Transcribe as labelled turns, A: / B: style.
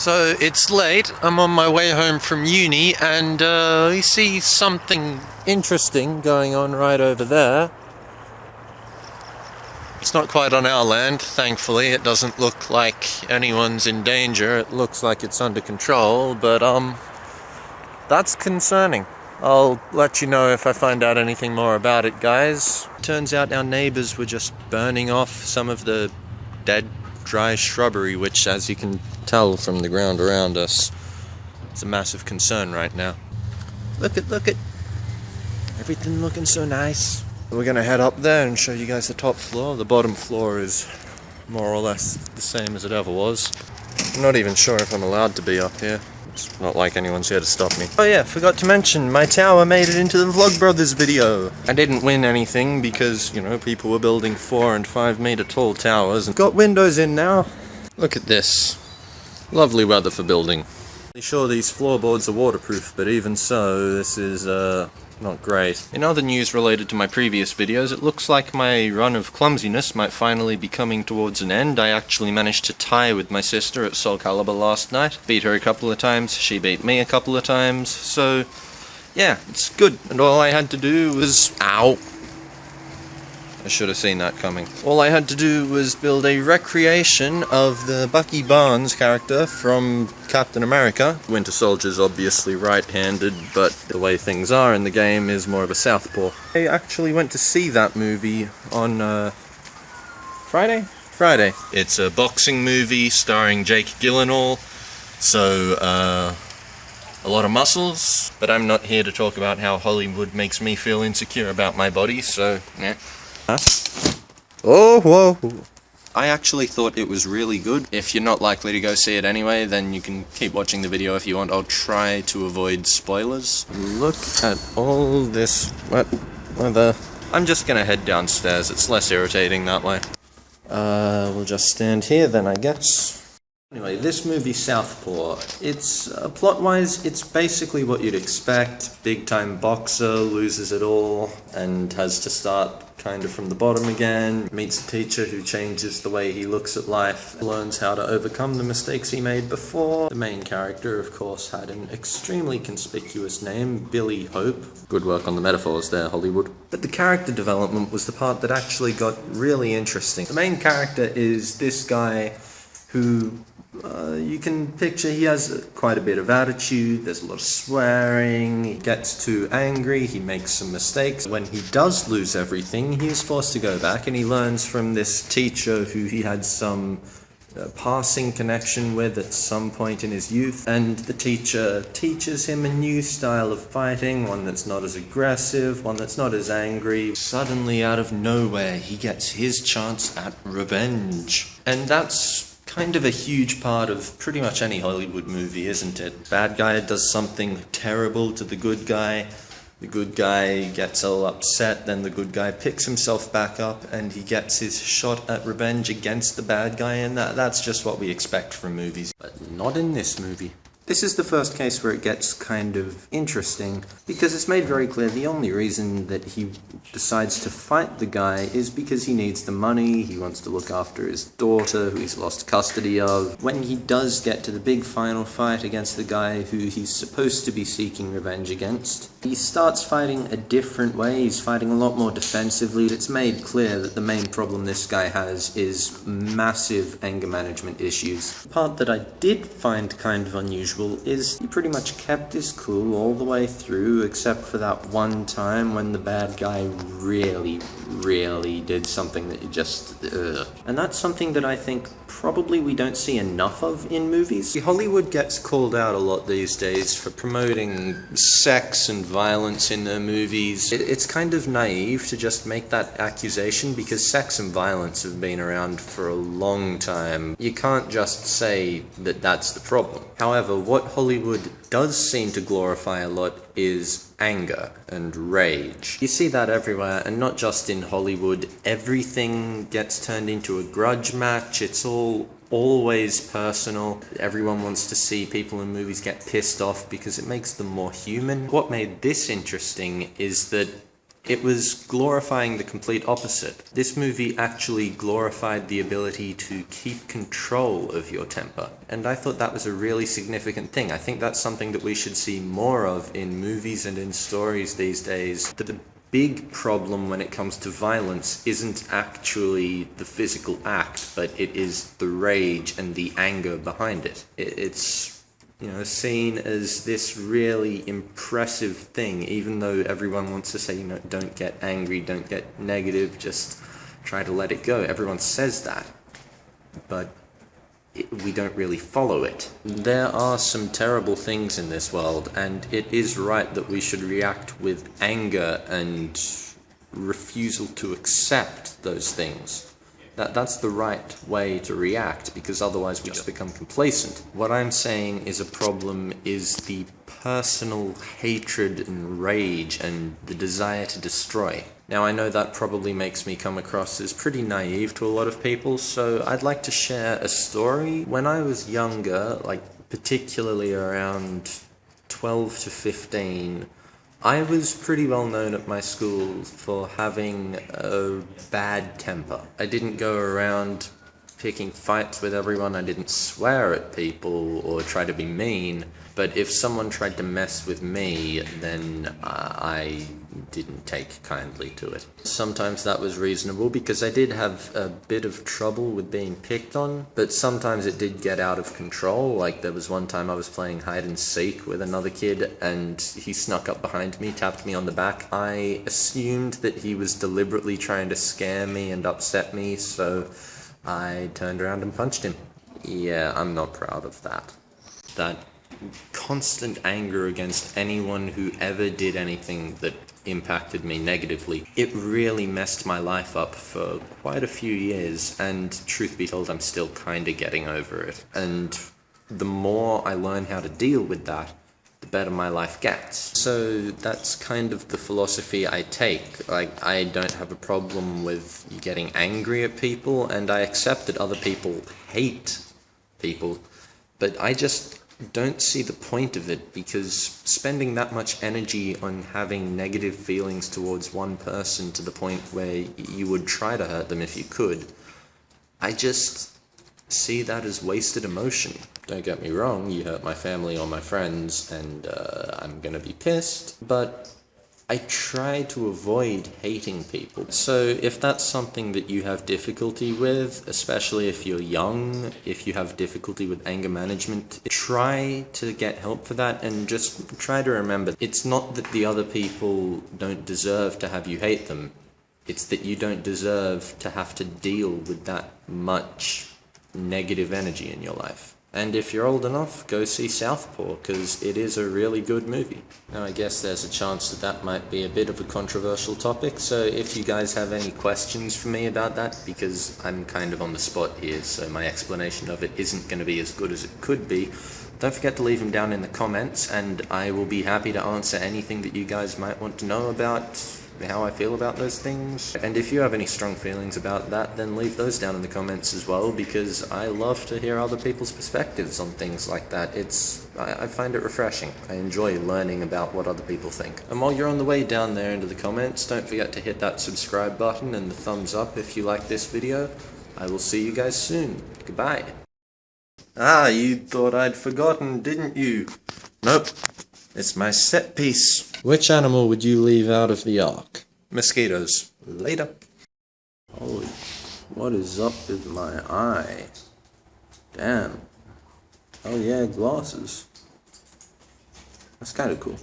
A: So it's late, I'm on my way home from uni, and you see something interesting going on right over there. It's not quite on our land, thankfully. It doesn't look like anyone's in danger. It looks like it's under control, but that's concerning. I'll let you know if I find out anything more about it, guys. Turns out our neighbors were just burning off some of the dead, dry shrubbery, which, as you can tell from the ground around us, is a massive concern right now. Look at everything looking so nice. We're gonna head up there and show you guys the top floor. The bottom floor is more or less the same as it ever was. I'm not even sure if I'm allowed to be up here. It's not like anyone's here to stop me. Oh yeah, forgot to mention, my tower made it into the Vlogbrothers video. I didn't win anything because, you know, people were building 4 and 5 meter tall towers. Got windows in now. Look at this. Lovely weather for building. I'm sure these floorboards are waterproof, but even so, this is not great. In other news related to my previous videos, it looks like my run of clumsiness might finally be coming towards an end. I actually managed to tie with my sister at Soul Calibur last night. Beat her a couple of times, she beat me a couple of times, so yeah, it's good. And all I had to do was... Ow! I should have seen that coming. All I had to do was build a recreation of the Bucky Barnes character from Captain America. Winter Soldier's obviously right-handed, but the way things are in the game is more of a Southpaw. I actually went to see that movie on Friday? Friday. It's a boxing movie starring Jake Gyllenhaal, so a lot of muscles, but I'm not here to talk about how Hollywood makes me feel insecure about my body, so yeah. Huh? Oh, whoa. I actually thought it was really good. If you're not likely to go see it anyway, then you can keep watching the video if you want. I'll try to avoid spoilers. Look at all this wet weather. I'm just gonna head downstairs. It's less irritating that way. We'll just stand here then, I guess. Anyway, this movie Southpaw, it's plot-wise, it's basically what you'd expect. Big-time boxer, loses it all, and has to start kind of from the bottom again. Meets a teacher who changes the way he looks at life, learns how to overcome the mistakes he made before. The main character, of course, had an extremely conspicuous name, Billy Hope. Good work on the metaphors there, Hollywood. But the character development was the part that actually got really interesting. The main character is this guy who you can picture he has quite a bit of attitude, there's a lot of swearing, he gets too angry, he makes some mistakes. When he does lose everything, he is forced to go back and he learns from this teacher who he had some passing connection with at some point in his youth, and the teacher teaches him a new style of fighting, one that's not as aggressive, one that's not as angry. Suddenly, out of nowhere, he gets his chance at revenge. And that's kind of a huge part of pretty much any Hollywood movie, isn't it? Bad guy does something terrible to the good guy gets all upset, then the good guy picks himself back up and he gets his shot at revenge against the bad guy, and that's just what we expect from movies. But not in this movie. This is the first case where it gets kind of interesting, because it's made very clear the only reason that he decides to fight the guy is because he needs the money, he wants to look after his daughter, who he's lost custody of. When he does get to the big final fight against the guy who he's supposed to be seeking revenge against, he starts fighting a different way, he's fighting a lot more defensively. It's made clear that the main problem this guy has is massive anger management issues. The part that I did find kind of unusual is he pretty much kept his cool all the way through, except for that one time when the bad guy really did something that you just... And that's something that I think probably we don't see enough of in movies. Hollywood gets called out a lot these days for promoting sex and violence in their movies. It's kind of naive to just make that accusation, because sex and violence have been around for a long time. You can't just say that that's the problem. However, what Hollywood does seem to glorify a lot is anger and rage. You see that everywhere, and not just in Hollywood. Everything gets turned into a grudge match. It's all always personal. Everyone wants to see people in movies get pissed off because it makes them more human. What made this interesting is that
B: It was glorifying the complete opposite. This movie actually glorified the ability to keep control of your temper. And I thought that was a really significant thing. I think that's something that we should see more of in movies and in stories these days. That the big problem when it comes to violence isn't actually the physical act, but it is the rage and the anger behind it. It's seen as this really impressive thing, even though everyone wants to say, don't get angry, don't get negative, just try to let it go. Everyone says that, but we don't really follow it. There are some terrible things in this world, and it is right that we should react with anger and refusal to accept those things. That's the right way to react, because otherwise we just become complacent. What I'm saying is a problem is the personal hatred and rage and the desire to destroy. Now, I know that probably makes me come across as pretty naive to a lot of people, so I'd like to share a story. When I was younger, particularly around 12 to 15, I was pretty well known at my school for having a bad temper. I didn't go around picking fights with everyone, I didn't swear at people or try to be mean, but if someone tried to mess with me, then I didn't take kindly to it. Sometimes that was reasonable because I did have a bit of trouble with being picked on, but sometimes it did get out of control. Like there was one time I was playing hide and seek with another kid and he snuck up behind me, tapped me on the back. I assumed that he was deliberately trying to scare me and upset me, so I turned around and punched him. Yeah, I'm not proud of that. That constant anger against anyone who ever did anything that impacted me negatively, it really messed my life up for quite a few years, and truth be told, I'm still kinda getting over it. And the more I learn how to deal with that, the better my life gets. So that's kind of the philosophy I take. I don't have a problem with getting angry at people, and I accept that other people hate people, but I just don't see the point of it, because spending that much energy on having negative feelings towards one person to the point where you would try to hurt them if you could, I just see that as wasted emotion. Don't get me wrong, you hurt my family or my friends and I'm gonna be pissed, but I try to avoid hating people. So if that's something that you have difficulty with, especially if you're young, if you have difficulty with anger management, try to get help for that, and just try to remember, it's not that the other people don't deserve to have you hate them, it's that you don't deserve to have to deal with that much negative energy in your life. And if you're old enough, go see Southpaw, because it is a really good movie. Now, I guess there's a chance that might be a bit of a controversial topic, so if you guys have any questions for me about that, because I'm kind of on the spot here, so my explanation of it isn't going to be as good as it could be, don't forget to leave them down in the comments, and I will be happy to answer anything that you guys might want to know about how I feel about those things. And if you have any strong feelings about that, then leave those down in the comments as well, because I love to hear other people's perspectives on things like that. I find it refreshing. I enjoy learning about what other people think. And while you're on the way down there into the comments, don't forget to hit that subscribe button and the thumbs up if you like this video. I will see you guys soon. Goodbye. Ah, you thought I'd forgotten, didn't you? Nope. It's my set piece. Which animal would you leave out of the ark? Mosquitoes. Later. Holy, what is up with my eye? Damn. Oh yeah, glasses. That's kind of cool.